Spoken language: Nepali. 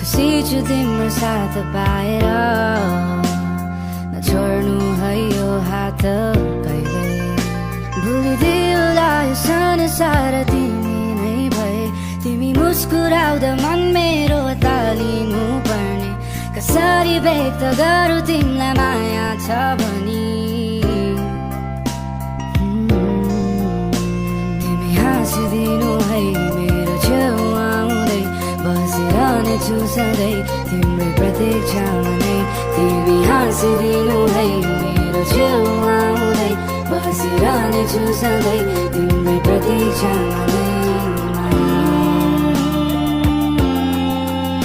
खुसी छु तिम्रो साथ पाएर नछोड्नु है यो हात कहिले भुलिदिउँला यो संसार तिमी नै भए तिमी मुस्कुराउँदा मन मेरो तालिनु पर्ने कसरी व्यक्त गरौँ तिमीलाई माया छ भनी तिमी हाँसिदिनु है मेरो छेउमा आउँदै बसिरहनेछु सधैँ तिम्रै प्रतीक्षामा नै तिमी हाँसिदिनु है मेरो छेउमा आउँदै बसिरहनेछु सधैँ तिम्रै प्रतीक्षामा नै